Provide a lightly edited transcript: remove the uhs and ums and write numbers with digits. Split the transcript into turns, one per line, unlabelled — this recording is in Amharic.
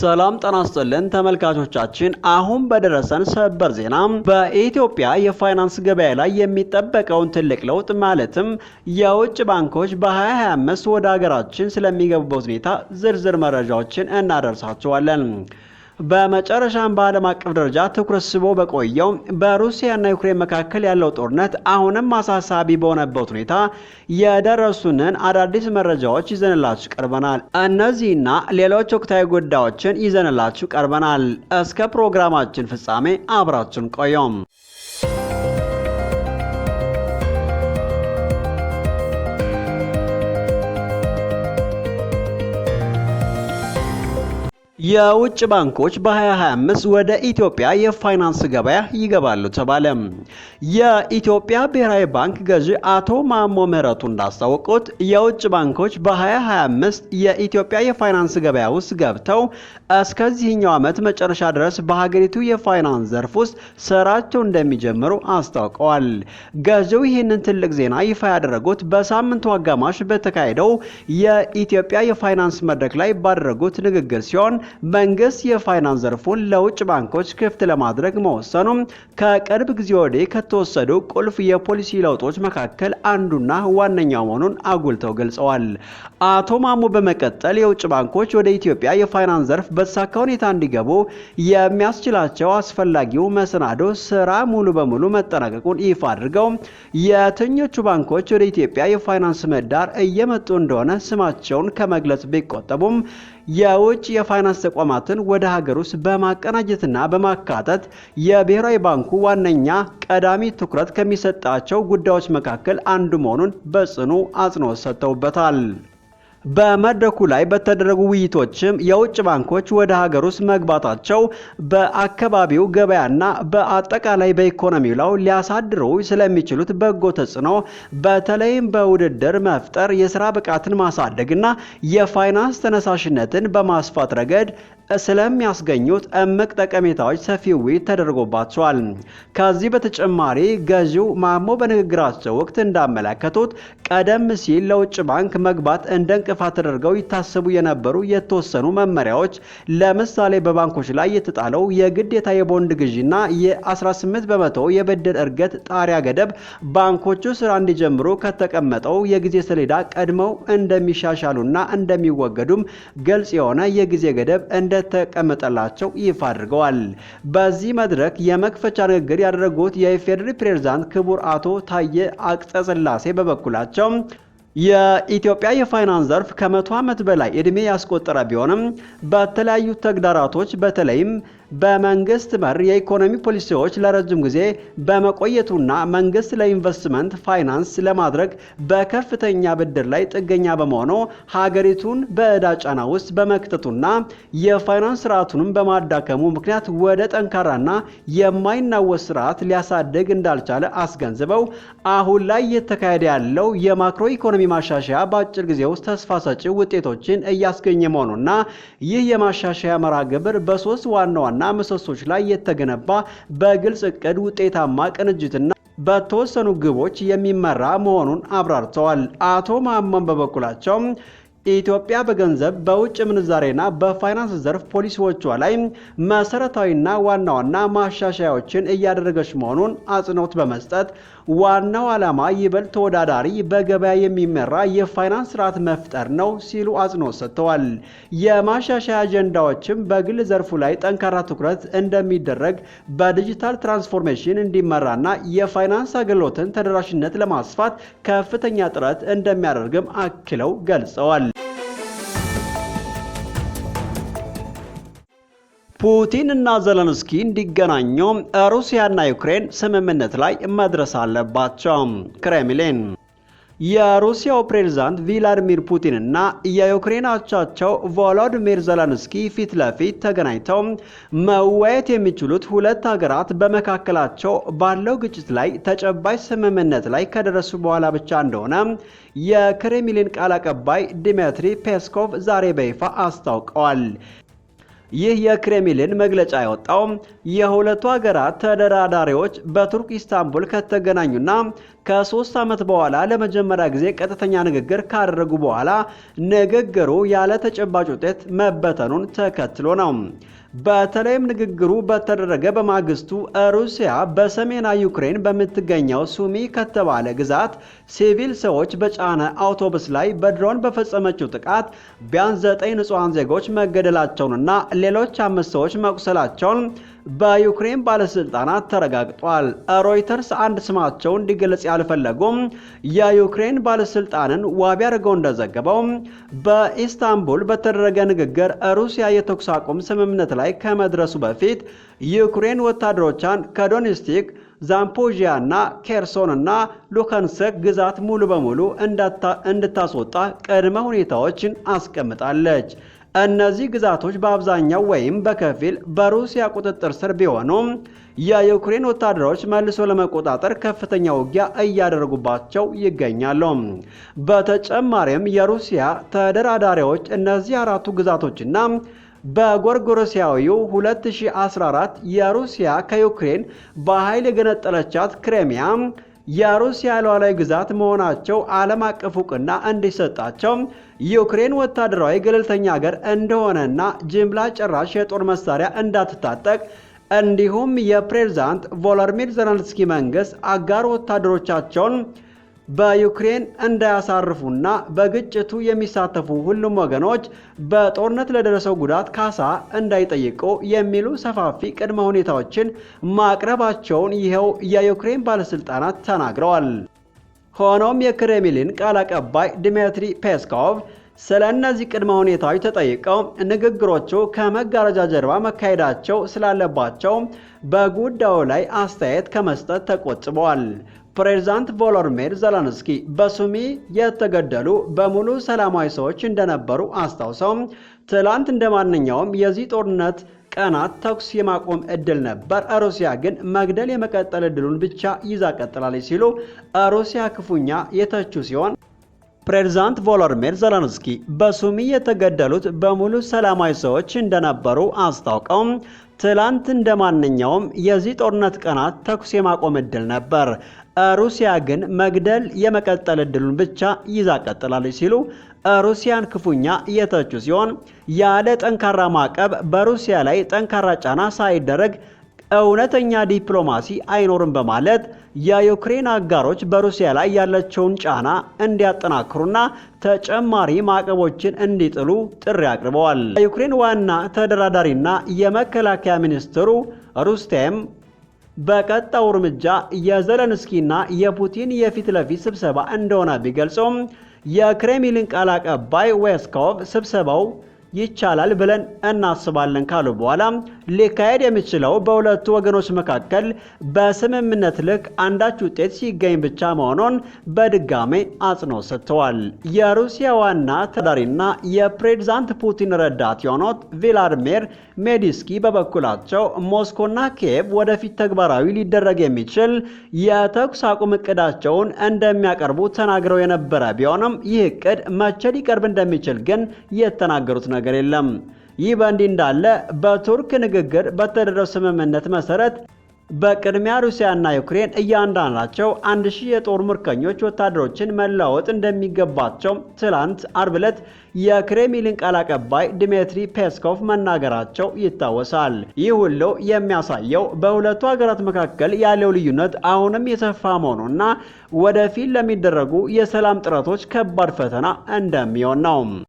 ሰላም ጤና ይስጥልን ተመልካቾቻችን፣ አሁን በደረሰን ሰበር ዜና በኢትዮጵያ የፋይናንስ ገበያ ላይ የሚጠበቀውን ትልቅ ለውጥ ማለትም የውጭ ባንኮች በ2025 ወደ ሀገራችን ስለሚገቡበት ሁኔታ ዝርዝር መረጃዎችን እናደርሳችኋለን። በመጨረሻም በዓለም አቀፍ ደረጃ ትኩረት ስቦ በቆየው በሩሲያና ዩክሬን መካከል ያለው ጦርነት አሁንም አሳሳቢ በሆነበት ሁኔታ የደረሱንን አዳዲስ መረጃዎች ይዘንላችሁ ቀርበናል። እነዚህና ሌሎች ወቅታዊ ጉዳዮችን ይዘንላችሁ ቀርበናል። እስከ ፕሮግራማችን ፍጻሜ አብራችሁን ቆዩም። የውጭ ባንኮች በ2025 ወደ ኢትዮጵያ የፋይናንስ ገበያ ይገባሉ ተባለ። የኢትዮጵያ ብሔራዊ ባንክ ገዢ አቶ ማሞ ምህረቱ እንዳስታወቁት የውጭ ባንኮች በ2025 የኢትዮጵያ የፋይናንስ ገበያ ውስጥ ገብተው እስከዚህኛው ዓመት መጨረሻ ድረስ በሀገሪቱ የፋይናንስ ዘርፍ ውስጥ ስራቸው እንደሚጀምሩ አስታውቀዋል። ገዢው ይህንን ትልቅ ዜና ይፋ ያደረጉት በሳምንቱ አጋማሽ በተካሄደው የኢትዮጵያ የፋይናንስ መድረክ ላይ ባደረጉት ንግግር ሲሆን መንግስት የፋይናንስ ዘርፉን ለውጭ ባንኮች ክፍት ለማድረግ መወሰኑም ከቅርብ ጊዜ ወዲህ ከተወሰዱ ቁልፍ የፖሊሲ ለውጦች መካከል አንዱና ዋነኛው መሆኑን አጉልተው ገልጸዋል። አቶ ማሞ በመቀጠል የውጭ ባንኮች ወደ ኢትዮጵያ የፋይናንስ ዘርፍ በተሳካ ሁኔታ እንዲገቡ የሚያስችላቸው አስፈላጊው መሰናዶ ስራ ሙሉ በሙሉ መጠናቀቁን ይፋ አድርገው የትኞቹ ባንኮች ወደ ኢትዮጵያ የፋይናንስ ምህዳር እየመጡ እንደሆነ ስማቸውን ከመግለጽ ቢቆጠቡም የውጭ የፋይናንስ ተቋማትን ወደ ሀገር ውስጥ በማቀናጀትና በማካተት የብሔራዊ ባንኩ ዋነኛ ቀዳሚ ትኩረት ከሚሰጣቸው ጉዳዮች መካከል አንዱ መሆኑን በጽኑ አጽንኦት ሰጥተውበታል። በመድረኩ ላይ በተደረጉ ውይይቶችም የውጭ ባንኮች ወደ ሀገር ውስጥ መግባታቸው በአካባቢው ገበያና በአጠቃላይ በኢኮኖሚው ላይ ሊያሳድሩ ስለሚችሉት በጎ ተጽዕኖ በተለይም በውድድር መፍጠር፣ የስራ ብቃትን ማሳደግና የፋይናንስ ተነሳሽነትን በማስፋት ረገድ ስለሚያስገኙት እምቅ ጠቀሜታዎች ሰፊ ውይይት ተደርጎባቸዋል። ከዚህ በተጨማሪ ገዢው ማሞ በንግግራቸው ወቅት እንዳመለከቱት ቀደም ሲል ለውጭ ባንክ መግባት እንደ እንቅፋት ተደርገው ይታሰቡ የነበሩ የተወሰኑ መመሪያዎች፣ ለምሳሌ በባንኮች ላይ የተጣለው የግዴታ የቦንድ ግዢና የ18 በመቶ የብድር እድገት ጣሪያ ገደብ ባንኮቹ ስራ እንዲጀምሩ ከተቀመጠው የጊዜ ሰሌዳ ቀድመው እንደሚሻሻሉና እንደሚወገዱም ግልጽ የሆነ የጊዜ ገደብ እንደተቀመጠላቸው ይፋ አድርገዋል። በዚህ መድረክ የመክፈቻ ንግግር ያደረጉት የኢፌዴሪ ፕሬዝዳንት ክቡር አቶ ታዬ አጽቀሥላሴ በበኩላቸው የኢትዮጵያ የፋይናንስ ዘርፍ ከ100 ዓመት በላይ እድሜ ያስቆጠረ ቢሆንም በተለያዩ ተግዳሮቶች በተለይም በመንግስት መር የኢኮኖሚ ፖሊሲዎች ለረጅም ጊዜ በመቆየቱና መንግስት ለኢንቨስትመንት ፋይናንስ ለማድረግ በከፍተኛ ብድር ላይ ጥገኛ በመሆኑ ሀገሪቱን በዕዳ ጫና ውስጥ በመክተቱና የፋይናንስ ስርዓቱንም በማዳከሙ ምክንያት ወደ ጠንካራና የማይናወጥ ስርዓት ሊያሳድግ እንዳልቻለ አስገንዝበው አሁን ላይ እየተካሄደ ያለው የማክሮ ኢኮኖሚ ማሻሻያ በአጭር ጊዜ ውስጥ ተስፋ ሰጪ ውጤቶችን እያስገኘ መሆኑና ይህ የማሻሻያ መርሃ ግብር በሶስት ዋና ምሰሶች ላይ የተገነባ በግልጽ እቅድ፣ ውጤታማ ቅንጅትና በተወሰኑ ግቦች የሚመራ መሆኑን አብራርተዋል። አቶ መሐመድ በበኩላቸው ኢትዮጵያ በገንዘብ በውጭ ምንዛሬና በፋይናንስ ዘርፍ ፖሊሲዎቿ ላይ መሰረታዊና ዋና ዋና ማሻሻያዎችን እያደረገች መሆኑን አጽንኦት በመስጠት ዋናው ዓላማ ይበልጥ ተወዳዳሪ በገበያ የሚመራ የፋይናንስ ስርዓት መፍጠር ነው ሲሉ አጽንኦት ሰጥተዋል። የማሻሻያ አጀንዳዎችም በግል ዘርፉ ላይ ጠንካራ ትኩረት እንደሚደረግ፣ በዲጂታል ትራንስፎርሜሽን እንዲመራና የፋይናንስ አገልግሎትን ተደራሽነት ለማስፋት ከፍተኛ ጥረት እንደሚያደርግም አክለው ገልጸዋል። ፑቲን እና ዘለንስኪ እንዲገናኙ ሩሲያና ዩክሬን ስምምነት ላይ መድረስ አለባቸው። ክሬምሊን የሩሲያው ፕሬዝዳንት ቭላዲሚር ፑቲን እና የዩክሬን አቻቸው ቮሎዲሚር ዘለንስኪ ፊት ለፊት ተገናኝተው መወያየት የሚችሉት ሁለት ሀገራት በመካከላቸው ባለው ግጭት ላይ ተጨባጭ ስምምነት ላይ ከደረሱ በኋላ ብቻ እንደሆነ የክሬምሊን ቃል አቀባይ ዲሚትሪ ፔስኮቭ ዛሬ በይፋ አስታውቀዋል። ይህ የክሬምሊን መግለጫ የወጣው የሁለቱ ሀገራት ተደራዳሪዎች በቱርክ ኢስታንቡል ከተገናኙና ከ3 ዓመት በኋላ ለመጀመሪያ ጊዜ ቀጥተኛ ንግግር ካደረጉ በኋላ ንግግሩ ያለ ተጨባጭ ውጤት መበተኑን ተከትሎ ነው። በተለይም ንግግሩ በተደረገ በማግስቱ ሩሲያ በሰሜናዊ ዩክሬን በምትገኘው ሱሚ ከተባለ ግዛት ሲቪል ሰዎች በጫነ አውቶቡስ ላይ በድሮን በፈጸመችው ጥቃት ቢያንስ 9 ንጹሃን ዜጎች መገደላቸውንና ሌሎች 5 ሰዎች መቁሰላቸውን በዩክሬን ባለስልጣናት ተረጋግጧል። ሮይተርስ አንድ ስማቸው እንዲገለጽ ያልፈለጉም የዩክሬን ባለስልጣንን ዋቢ አድርገው እንደዘገበው በኢስታንቡል በተደረገ ንግግር ሩሲያ የተኩስ አቁም ስምምነት ላይ ከመድረሱ በፊት ዩክሬን ወታደሮቿን ከዶኔስቲክ፣ ዛፖሪዥያ እና ኬርሶን እና ሉሃንስክ ግዛት ሙሉ በሙሉ እንድታስወጣ ቅድመ ሁኔታዎችን አስቀምጣለች። እነዚህ ግዛቶች በአብዛኛው ወይም በከፊል በሩሲያ ቁጥጥር ስር ቢሆኑም የዩክሬን ወታደሮች መልሶ ለመቆጣጠር ከፍተኛ ውጊያ እያደረጉባቸው ይገኛሉ። በተጨማሪም የሩሲያ ተደራዳሪዎች እነዚህ 4ቱ ግዛቶችና በጎርጎሮሳዊው 2014 የሩሲያ ከዩክሬን በኃይል የገነጠለቻት ክሬሚያ የሩሲያ ሉዓላዊ ግዛት መሆናቸው ዓለም አቀፍ ዕውቅና እንዲሰጣቸው ዩክሬን ወታደራዊ ገለልተኛ ሀገር እንደሆነና ጅምላ ጨራሽ የጦር መሳሪያ እንዳትታጠቅ እንዲሁም የፕሬዝዳንት ቮሎዲሚር ዜሌንስኪ መንግስት አጋር ወታደሮቻቸውን በዩክሬን እንዳያሳርፉና በግጭቱ የሚሳተፉ ሁሉም ወገኖች በጦርነት ለደረሰው ጉዳት ካሳ እንዳይጠይቁ የሚሉ ሰፋፊ ቅድመ ሁኔታዎችን ማቅረባቸውን ይኸው የዩክሬን ባለስልጣናት ተናግረዋል። ሆኖም የክሬምሊን ቃል አቀባይ ዲሚትሪ ፔስኮቭ ስለ እነዚህ ቅድመ ሁኔታዎች ተጠይቀው ንግግሮቹ ከመጋረጃ ጀርባ መካሄዳቸው ስላለባቸው በጉዳዩ ላይ አስተያየት ከመስጠት ተቆጥበዋል። ፕሬዝዳንት ቮሎዲሚር ዜሌንስኪ በሱሚ የተገደሉ በሙሉ ሰላማዊ ሰዎች እንደነበሩ አስታውሰው ትላንት እንደማንኛውም የዚህ ጦርነት ቀናት ተኩስ የማቆም እድል ነበር፣ ሩሲያ ግን መግደል የመቀጠል እድሉን ብቻ ይዛ ቀጥላለች ሲሉ ሩሲያ ክፉኛ የተቹ ሲሆን ፕሬዝዳንት ቮሎዲሚር ዜሌንስኪ በሱሚ የተገደሉት በሙሉ ሰላማዊ ሰዎች እንደነበሩ አስታውቀው ትላንት እንደማንኛውም የዚህ ጦርነት ቀናት ተኩስ የማቆም እድል ነበር፣ ሩሲያ ግን መግደል የመቀጠል እድሉን ብቻ ይዛ ቀጥላለች ሲሉ ሩሲያን ክፉኛ የተቹ ሲሆን ያለ ጠንካራ ማዕቀብ በሩሲያ ላይ ጠንካራ ጫና ሳይደረግ እውነተኛ ዲፕሎማሲ አይኖርም በማለት የዩክሬን አጋሮች በሩሲያ ላይ ያላቸውን ጫና እንዲያጠናክሩና ተጨማሪ ማዕቀቦችን እንዲጥሉ ጥሪ አቅርበዋል። የዩክሬን ዋና ተደራዳሪና የመከላከያ ሚኒስትሩ ሩስቴም በቀጣው እርምጃ የዜሌንስኪና የፑቲን የፊት ለፊት ስብሰባ እንደሆነ ቢገልጹም የክሬምሊን ቃል አቀባይ ፔስኮቭ ስብሰባው ይቻላል ብለን እናስባለን ካሉ በኋላ ሊካሄድ የሚችለው በሁለቱ ወገኖች መካከል በስምምነት ልክ አንዳች ውጤት ሲገኝ ብቻ መሆኑን በድጋሜ አጽንኦት ሰጥተዋል። የሩሲያ ዋና ተደራዳሪና የፕሬዝዳንት ፑቲን ረዳት የሆኑት ቭላድሚር ሜዲንስኪ በበኩላቸው ሞስኮና ኪየቭ ወደፊት ተግባራዊ ሊደረግ የሚችል የተኩስ አቁም እቅዳቸውን እንደሚያቀርቡ ተናግረው የነበረ ቢሆንም ይህ እቅድ መቼ ሊቀርብ እንደሚችል ግን የተናገሩት ነገር የለም። ይህ በእንዲህ እንዳለ በቱርክ ንግግር በተደረሰው ስምምነት መሰረት በቅድሚያ ሩሲያና ዩክሬን እያንዳንዳቸው 1000 የጦር ምርኮኞች ወታደሮችን መለዋወጥ እንደሚገባቸው ትላንት አርብ ዕለት የክሬምሊን ቃል አቀባይ ዲሚትሪ ፔስኮቭ መናገራቸው ይታወሳል። ይህ ሁሉ የሚያሳየው በሁለቱ ሀገራት መካከል ያለው ልዩነት አሁንም የሰፋ መሆኑና ወደፊት ለሚደረጉ የሰላም ጥረቶች ከባድ ፈተና እንደሚሆን ነው።